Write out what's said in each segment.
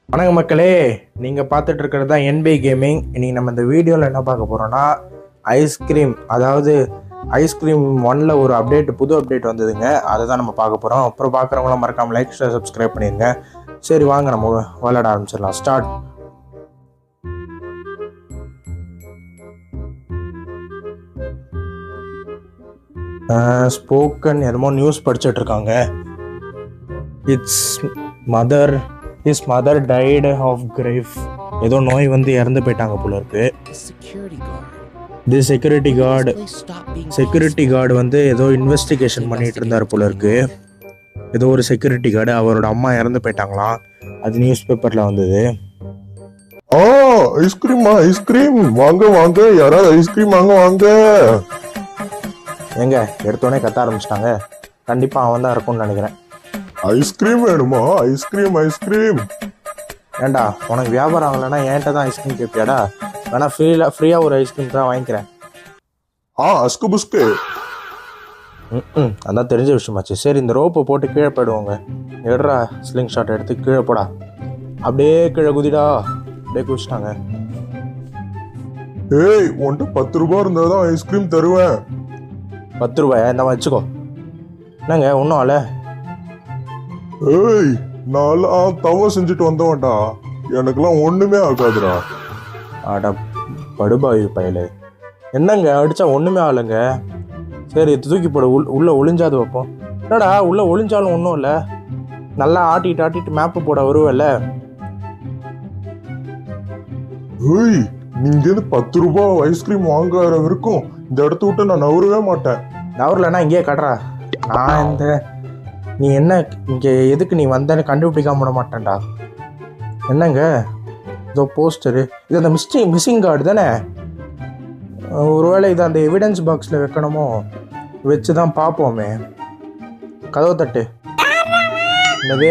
வணக்கம் மக்களே, நீங்கள் பார்த்துட்டு இருக்கிறது தான் என்பி கேமிங். இன்றைக்கி நம்ம இந்த வீடியோவில் என்ன பார்க்க போகிறோன்னா ஐஸ்கிரீம், அதாவது ஐஸ்கிரீம் 1ல் ஒரு புது அப்டேட் வந்ததுங்க. அதை தான் நம்ம பார்க்க போகிறோம். அப்புறம் பார்க்குறவங்களாம் மறக்காமல் லைக் ஷேர் சப்ஸ்கிரைப் பண்ணிடுங்க. சரி வாங்க நம்ம விளையாட ஆரம்பிச்சிடலாம். ஸ்டார்ட். ஸ்போக்கன் என்னமோ நியூஸ் படிச்சுட்டு இருக்காங்க. His mother died of grief. ஏதோ நோய் வந்து இறந்து போயிட்டாங்க போல இருக்கு. செக்யூரிட்டி கார்டு வந்து ஏதோ இன்வெஸ்டிகேஷன் பண்ணிட்டு இருந்தார் போல இருக்கு. ஏதோ ஒரு செக்யூரிட்டி கார்டு, அவரோட அம்மா இறந்து போயிட்டாங்களாம். அது நியூஸ் பேப்பர்ல வந்தது. ஐஸ்கிரீம் வாங்க வாங்க, யாராவது ஐஸ்கிரீம் வாங்க. எங்க எடுத்தோடனே கத்த ஆரம்பிச்சிட்டாங்க. கண்டிப்பா அவன் தான் இருக்கும்னு நினைக்கிறேன். ஐஸ்கிரீம் வேணுமா? ஐஸ்கிரீம். ஏண்டா, உனக்கு வியாபாரம் ஆகலைன்னா என்கிட்ட தான் ஐஸ்கிரீம் கேட்பியாடா? வேணா ஃப்ரீயா ஒரு ஐஸ்கிரீம் தான் வாங்கிக்கிறேன். அஸ்கு புஸ்கு. அதான் தெரிஞ்ச விஷயமாச்சு. சரி, இந்த ரோப்பை போட்டு கீழே போயிடுவோங்க. எடுறா ஸ்லிங் ஷாட் எடுத்து கீழே போடா. அப்படியே கீழே குதிடா. அப்படியே குதிச்சிட்டாங்க. ஏய், உன்கிட்ட 10 ரூபாய் இருந்தா தான் ஐஸ்கிரீம் தருவேன். 10 ரூபாயா? இந்த வச்சுக்கோ. என்னங்க ஒன்றும் ஆல? ஏய், நான் தவ செஞ்சுட்டு வந்தவன்டா, எனக்குலாம் ஒண்ணுமே ஆகாதுடா. ஆடா படுபாவி பயலே. என்னங்க அடிச்சா ஒண்ணுமே ஆகலைங்க. சரி தூக்கி போட. உள்ள ஒளிஞ்சாது வைப்போம். என்னடா உள்ள ஒளிஞ்சாலும் ஒன்றும் இல்லை. நல்லா ஆட்டிட்டு மேப்பு போட வருவல்ல. ஏய், நீங்க 10 ரூபாய் ஐஸ்கிரீம் வாங்குற வரைக்கும் இந்த இடத்த விட்டு நான் நவரவே மாட்டேன். நவரலன்னா இங்கேயே கட்டுறா. நான் நீ என்ன இங்கே எதுக்கு நீ வந்தேன்னு கண்டுபிடிக்காம விட மாட்டேன்டா. என்னங்க இதோ போஸ்டரு, இது அந்த மிஸ்ஸிங் கார்டு தானே? ஒருவேளை இது அந்த எவிடன்ஸ் பாக்ஸில் வைக்கணுமோ? வச்சு தான் பார்ப்போமே. கதவு தட்டு. என்னது?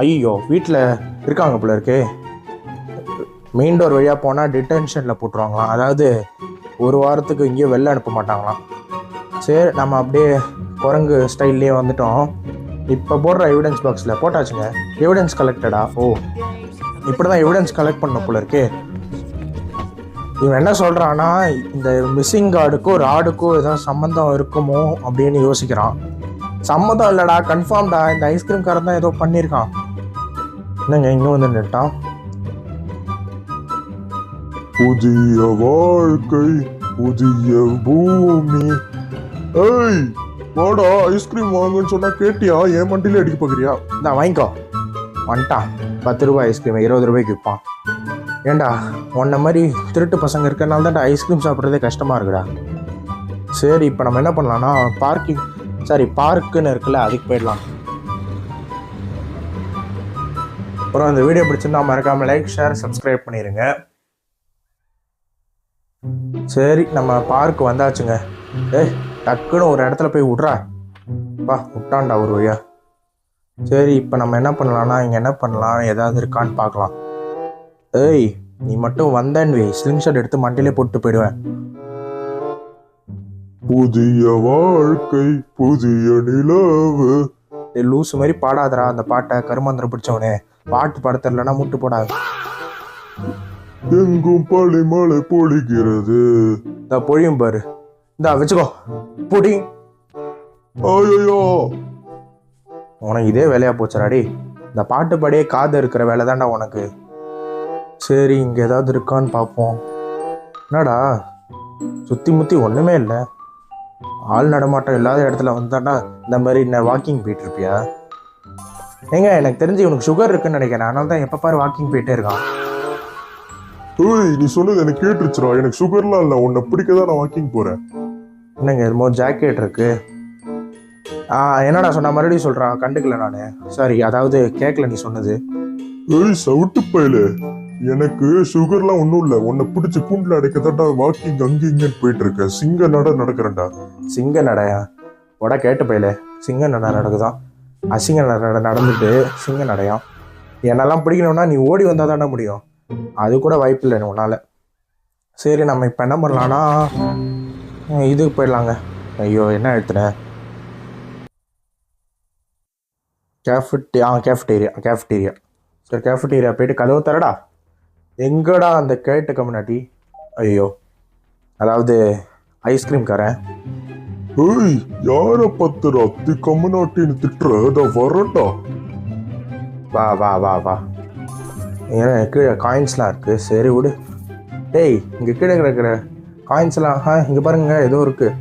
ஐயோ, வீட்டில் இருக்காங்க போல இருக்கு. மெயின் டோர் வழியாக போனால் டிடென்ஷனில் போட்டுருவாங்களாம். அதாவது ஒரு வாரத்துக்கு இங்கேயும் வெளில அனுப்ப மாட்டாங்களாம். சரி, நம்ம அப்படியே குரங்கு ஸ்டைல்லே வந்துட்டோம். இப்போ போடுற எவிடன்ஸ் பாக்ஸில் போட்டாச்சுங்க. எவிடன்ஸ் கலெக்டடா? ஓ, இப்படி தான் எவிடன்ஸ் கலெக்ட் பண்ண போல இருக்கு. இவன் என்ன சொல்கிறான்னா, இந்த மிஸ்ஸிங் கார்டுக்கும் ராடுக்கும் ஏதாவது சம்மந்தம் இருக்குமோ அப்படின்னு யோசிக்கிறான். சம்மந்தம் இல்லைடா, கன்ஃபார்ம்டா. இந்த ஐஸ்கிரீம் காரன் தான் ஏதோ பண்ணியிருக்கான். என்னங்க இன்னும் வந்து நின்ட்டான். புதிய வாழ்க்கை, புதிய பூமி. ஏய் வாடா, ஐஸ்கிரீம் வாங்குன்னு சொன்னா கேட்டியா? என் மண்டியில அடிக்க போகிறியா? இதான் வாங்கிக்கோ. வந்துட்டான். 10 ரூபாய் ஐஸ்கிரீம் 20 ரூபாய்க்கு விற்பான். ஏண்டா, உன்ன மாதிரி திருட்டு பசங்க இருக்கிறனால தான் ஐஸ்கிரீம் சாப்பிட்றதே கஷ்டமாக இருக்குடா. சரி, இப்போ நம்ம என்ன பண்ணலாம்னா பார்க்குன்னு இருக்குல்ல, அதுக்கு போயிடலாம். அப்புறம் இந்த வீடியோ பிடிச்சிருந்தா மறக்காமல் லைக் ஷேர் சப்ஸ்கிரைப் பண்ணிடுங்க. சரி, நம்ம பார்க் வந்தாச்சுங்க. ஏய், டக்குன்னு ஒரு இடத்துல போய் விட்றா. விட்டான்டா ஒரு வழியா. சரி, இப்போ நம்ம என்ன பண்ணலாம்னா, இங்கே என்ன பண்ணலாம், ஏதாவது இருக்கான்னு பார்க்கலாம். ஏய், நீ மட்டும் வந்தேன்னு ஸ்லிங் ஷாட் எடுத்து மண்டிலே போட்டு போயிடுவேன். புதிய வாழ்க்கை, புதிய நிலவு. லூசு மாதிரி பாடாதரா அந்த பாட்டை. கருமாந்திரம் பிடிச்சவனே, பாட்டு படத்தரலன்னா முட்டு போடாது. எங்கும் பனிமழை பொழிகிறது. இந்த பொழியும் பாரு. இந்த வச்சுக்கோ பொடி. ஐயோ, உனக்கு இதே வேலையா போச்சுடாடி. இந்த பாட்டு பாடியே காது இருக்கிற வேலை தான்டா உனக்கு. சரி, இங்கே ஏதாவது இருக்கான்னு பார்ப்போம். என்னடா சுற்றி முற்றி ஒன்றுமே இல்லை. ஆள் நடமாட்டம் இல்லாத இடத்துல வந்தாண்டா இந்த மாதிரி வாக்கிங் போயிட்டு இருப்பியா? ஏங்க, எனக்கு தெரிஞ்சு இவனுக்கு சுகர் இருக்குன்னு நினைக்கிறேன். அதனால தான் எப்போ பாரு வாக்கிங் போயிட்டே இருக்கான். ஏய், நீ சொன்னது எனக்கு கேட்டுருச்சுடா. எனக்கு சுகர்லாம் இல்லை, உன்னை பிடிக்கதான் நான் வாக்கிங் போறேன். என்னங்க என்னமோ ஜாக்கெட் இருக்கு. என்னடா சொன்ன? மறுபடியும் சொல்கிறான். கண்டுக்கல நான். சாரி, அதாவது கேட்கல நீ சொன்னது. ஏய் சவுட்டு பயலே, எனக்கு சுகர்லாம் ஒன்றும் இல்லை. உன்னை பிடிச்சி கூண்டில் அடைக்கதாட்டா வாக்கிங் அங்கே இங்கன்னு போயிட்டு இருக்கேன். சிங்க நட நடக்கிறேன்டா. சிங்க நடையா? உட கேட்டு பயலே, சிங்க நட நடக்குதான். அசிங்க நட நடந்துட்டு சிங்க நடையாம். என்னெல்லாம் பிடிக்கணும்னா நீ ஓடி வந்தால் தானே முடியும். அது கூட வாய்ப்பு இல்லை உன்னால். சரி, நம்ம இப்போ என்ன பண்ணலான்னா இதுக்கு போயிடலாங்க. ஐயோ, என்ன எடுத்துனேன்? கேஃபிட்டேரியா. சரி கேஃபிட்டீரியா போயிட்டு கதவு தரடா. எங்கடா அந்த கேட்டு கம்யூனிட்டி? ஐயோ, அதாவது ஐஸ்கிரீம் காரன். ஏய், யார பத்துடா கம்முனாட்டின்னு திட்டுற? வரட்டா. வா வா வா வா. ஏன்னா கீழே காயின்ஸ்லாம் இருக்குது. சரி விடு. டேய், இங்கே கீழே கிடக்கிற காயின்ஸ்லாம் இங்கே பாருங்க ஏதோ இருக்குது.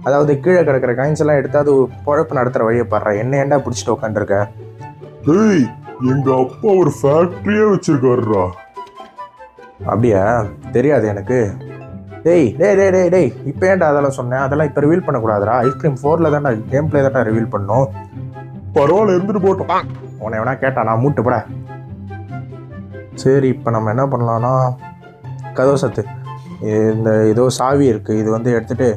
அதாவது கீழே கிடக்கிற காயின்ஸ் எல்லாம் எடுத்து அது பொழப்பு நடத்துகிற வழியை பாடுற. என்ன ஏன்டா பிடிச்சிட்டு உட்காந்துருக்க? ஏய், எங்க அப்பா ஒரு ஃபேக்டரியே வச்சிருக்காருடா. அப்படியா? தெரியாது எனக்கு. டேய் டேய் டேய் டேய் டேய் இப்போ ஏன்டா அதெல்லாம் சொன்னேன்? அதெல்லாம் இப்போ ரிவீல் பண்ணக்கூடாதுடா. ஐஸ்கிரீம் 4 தானே, கேம் பிளே தானே ரிவீல் பண்ணணும். பரவாயில்ல, இருந்துட்டு போட்டோம். உன்னை வேணா கேட்டா நான் மூட்டு போட. சரி, இப்போ நம்ம என்ன பண்ணலான்னா, கதவு சத்து இந்த ஏதோ சாவி இருக்குது, இது வந்து எடுத்துகிட்டு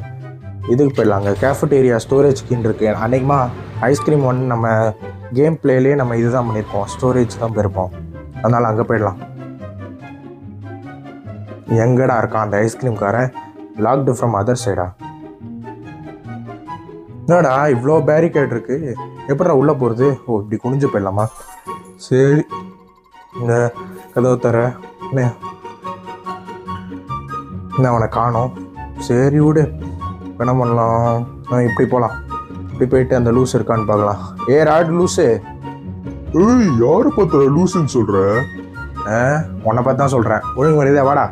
இதுக்கு போயிடலாங்க. கேஃபிட்டேரியா ஸ்டோரேஜ் கீன் இருக்குது. அன்றைக்குமா ஐஸ்கிரீம் ஒன்று நம்ம கேம் பிளேலேயே நம்ம இதுதான் பண்ணியிருப்போம், ஸ்டோரேஜ் தான் போயிருப்போம். அதனால் அங்கே போயிடலாம். எங்கடா இருக்கான் அந்த ஐஸ்கிரீம் காரன்? லாக்டு ஃப்ரம் அதர் சைடா? என்னடா இவ்வளோ பேரிகேட் இருக்கு, எப்படா உள்ளே போகிறது? ஓ, இப்படி குனிஞ்சு போயிடலாமா? சரி, இந்த கதவு தர என்ன அவனை காணோம். சரி விடு, என்ன பண்ணலாம்? இப்படி போகலாம். இப்படி போயிட்டு அந்த லூஸ் இருக்கான்னு பார்க்கலாம். ஏ ராட் லூஸு. ஏய், யார பத்துற லூசுன்னு சொல்ற? உன்னை பார்த்து தான் சொல்கிறேன். ஒழுங்கு மரியாதை வாடா.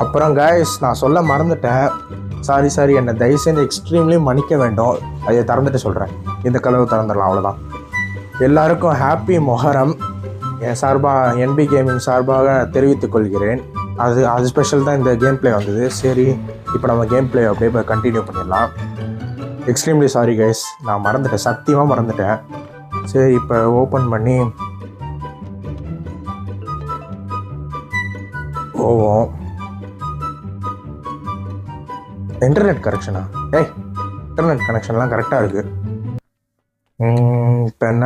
அப்புறம் காய்ஸ், நான் சொல்ல மறந்துட்டேன். சாரி, என்னை தயவு செஞ்சு எக்ஸ்ட்ரீம்லி மன்னிக்க வேண்டும். அதை திறந்துட்டு சொல்கிறேன். இந்த கதவு திறந்துடலாம், அவ்வளோதான். எல்லாருக்கும் ஹாப்பி மொஹரம் என் சார்பாக, என்பி கேமிங் சார்பாக தெரிவித்துக் கொள்கிறேன். அது ஸ்பெஷல் தான் இந்த கேம் பிளே வந்தது. சரி, இப்போ நம்ம கேம் பிளே அப்படியே கண்டினியூ பண்ணிடலாம். எக்ஸ்ட்ரீம்லி சாரி கைஸ், நான் மறந்துட்டேன், சத்தியமாக மறந்துட்டேன். சரி, இப்போ ஓப்பன் பண்ணி போவோம். இன்டர்நெட் கனெக்ஷனா? இன்டர்நெட் கனெக்ஷன்லாம் கரெக்டாக இருக்குது. இப்போ என்ன,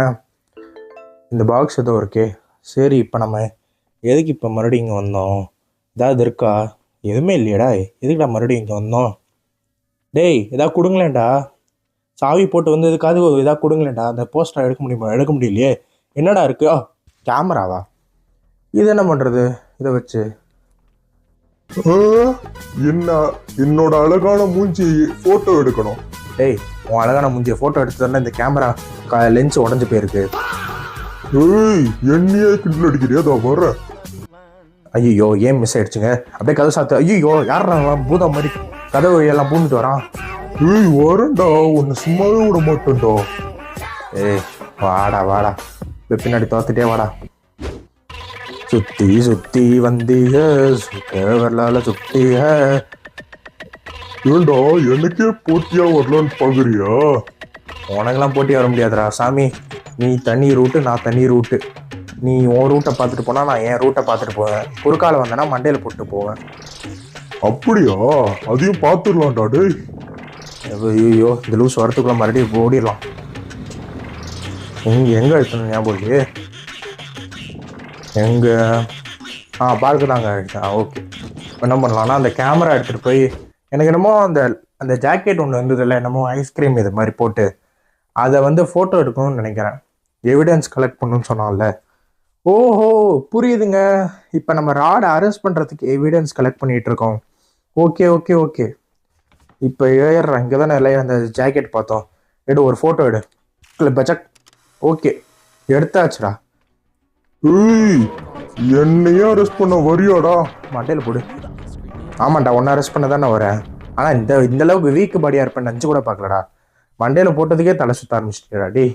இந்த பாக்ஸ் ஏதோ இருக்கே. சரி, இப்போ நம்ம எதுக்கு இப்போ மறுபடியும் இங்கே வந்தோம்? ஏதாவது இருக்கா? எதுவுமே இல்லையடா. எதுக்குடா மறுபடியும் இங்கே வந்தோம்? டேய், எதாவது கொடுங்களேன்டா. சாவி போட்டு வந்து எதுக்காவது எதாவது கொடுங்களேன்டா. அந்த போஸ்டர் எடுக்க முடியுமா? எடுக்க முடியலையே. என்னடா இருக்கு? கேமராவா? இது என்ன பண்ணுறது இதை வச்சு? என்ன, என்னோட அழகான மூஞ்சி போட்டோ எடுக்கணும்? டேய், உன் அழகான மூஞ்சியை ஃபோட்டோ எடுத்ததுன்னா இந்த கேமரா லென்ஸ் உடஞ்சி போயிருக்கு. ஏய், என்னையே கிண்டல் அடிக்கிறியா? அதோ வர்றேன். ஐயோ, ஏன் மிஸ் ஆயிடுச்சுங்க? அப்படியே கதவு சாத்து. ஐயோ, யாருறாங்களா பூதம் மாதிரி கதவு எல்லாம் பூந்துட்டு வரான். ஏய், வரேன்டா, உன்னை சும்மாவே விட மாட்டேன்டா. ஏய், வாடா இப்போ பின்னாடி தோத்துட்டே வாடா. சுத்தி சுத்தி வந்தீங்க, சுத்த வரலால சுத்திய. ஏண்டா, எனக்கே போட்டியா வரலான்னு பாக்குறியா? உனக்கெல்லாம் போட்டி வர முடியாதுடா சாமி. நீ தனி ரூட்டு, நான் தனி ரூட்டு. நீ உன் ரூட்டை பார்த்துட்டு போனால் நான் என் ரூட்டை பார்த்துட்டு போவேன். குறுக்கால வந்தேன்னா மண்டையில் போட்டு போவேன். அப்படியா? அதையும் பார்த்துடலாம்டா. டேய், ஐயோ, இந்த லூஸ் வரத்துக்குள்ள மறுபடியும் ஓடிடலாம். எங்கே எடுத்தணும் ஞாபகம் இல்லையே. எங்கே? பார்க்கு தாங்க எடுத்தேன். ஓகே, என்ன பண்ணலாம்னா அந்த கேமரா எடுத்துகிட்டு போய், எனக்கு என்னமோ அந்த ஜாக்கெட் ஒன்று இருந்ததில்ல, என்னமோ ஐஸ்கிரீம் இது மாதிரி போட்டு அதை வந்து ஃபோட்டோ எடுக்கணும்னு நினைக்கிறேன். எவிடன்ஸ் கலெக்ட் பண்ணணும்னு சொன்னால. ஓஹோ, புரியுதுங்க. இப்போ நம்ம ராடை அரெஸ்ட் பண்ணுறதுக்கு எவிடன்ஸ் கலெக்ட் பண்ணிகிட்டு இருக்கோம். ஓகே. இப்போ ஏறுறேன். இங்கே தானே இல்லை அந்த ஜாக்கெட் பார்த்தோம். ஒரு ஃபோட்டோ எடு. பச்சக். ஓகே, எடுத்தாச்சுடா. ஏய், என்னையா அரெஸ்ட் பண்ண வரியாடா? மண்டையில் போடு. ஆமாண்டா, ஒன்று அரெஸ்ட் பண்ண தானே வரேன். ஆனால் இந்த அளவுக்கு வீக்கு பாடியாக இருப்பேன் நினச்சி கூட பார்க்கலடா. மண்டையில் போட்டதுக்கே தலை சுத்த ஆரம்பிச்சிட்டா. டி,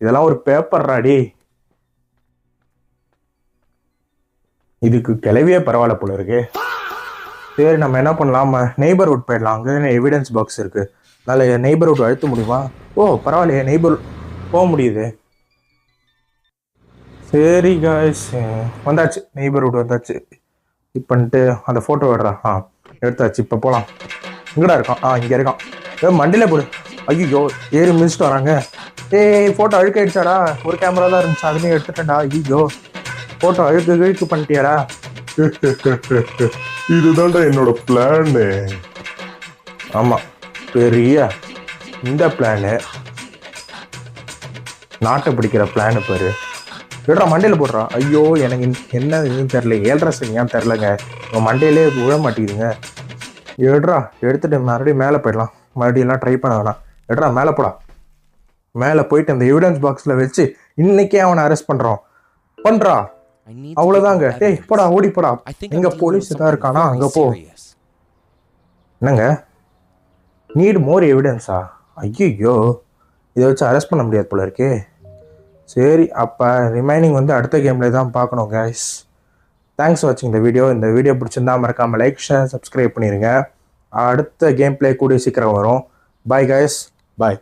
இதெல்லாம் ஒரு பேப்பர்ரா டி. இதுக்கு கிளவியே பரவாயில்ல போல இருக்கு. சரி, நம்ம என்ன பண்ணலாம், நெய்பர்ஹுட் போயிடலாம். அங்கே எவிடன்ஸ் பாக்ஸ் இருக்குது. அதனால் நெய்பர்ஹுட் அழுத்த முடியுமா? ஓ, பரவாயில்லையே, நெய்பர்ஹுட் போக முடியுது. சரி காய்ஸ், வந்தாச்சு, நெய்பர்ஹுட் வந்தாச்சு. இப்போன்ட்டு அந்த ஃபோட்டோ விடுறா. எடுத்தாச்சு. இப்போ போகலாம். எங்கடா இருக்கான்? இங்கே இருக்கான். மண்டியில் போடு. ஐயோ, ஏறி மிதிச்சுட்டு வராங்க. ஃபோட்டோ அழுக்காயிடுச்சாடா? ஒரு கேமரா தான் இருந்துச்சு, அதுலேயும் எடுத்துட்டேன்டா. ஐயோ, ஃபோட்டோ அழுக்கு பண்ணிட்டியாடா? இதுதான்டா என்னோட பிளானு. ஆமாம், பெரிய இந்த பிளானு, நாட்டை பிடிக்கிற பிளானு பாரு. எடுறா மண்டையில் போடுறா. ஐயோ எனக்கு என்ன இதுன்னு தெரில, 7.5 சனியான்னு தெரிலங்க. உங்கள் மண்டையிலே விழ மாட்டேங்குதுங்க. எடுறா, எடுத்துகிட்டு மறுபடியும் மேலே போயிடலாம். மறுபடியெல்லாம் ட்ரை பண்ண வேணாம். எடுறா மேலே போடா. மேலே போயிட்டு அந்த எவிடன்ஸ் பாக்ஸில் வச்சு இன்னைக்கே அவனை அரெஸ்ட் பண்ணுறோம். பண்ணுறா. அவ்வளோதாங்க. டேய் போடா, ஓடி போடா. எங்கே போலீஸ் தான் இருக்கானா, அங்கே போ. என்னங்க நீட் மோர் எவிடன்ஸா? ஐயோ, இதை வச்சு அரெஸ்ட் பண்ண முடியாது போல இருக்கே. சரி, அப்போ ரிமைனிங் வந்து அடுத்த கேமில் தான் பார்க்கணும் கைஸ். தேங்க்ஸ் ஃபார் வாட்சிங் இந்த வீடியோ. இந்த வீடியோ பிடிச்சிருந்தா மறக்காமல் லைக், ஷேர், சப்ஸ்கிரைப் பண்ணிடுங்க. அடுத்த கேம் பிளே கூடிய சீக்கிரம் வரும். பாய் கைஸ், பாய்.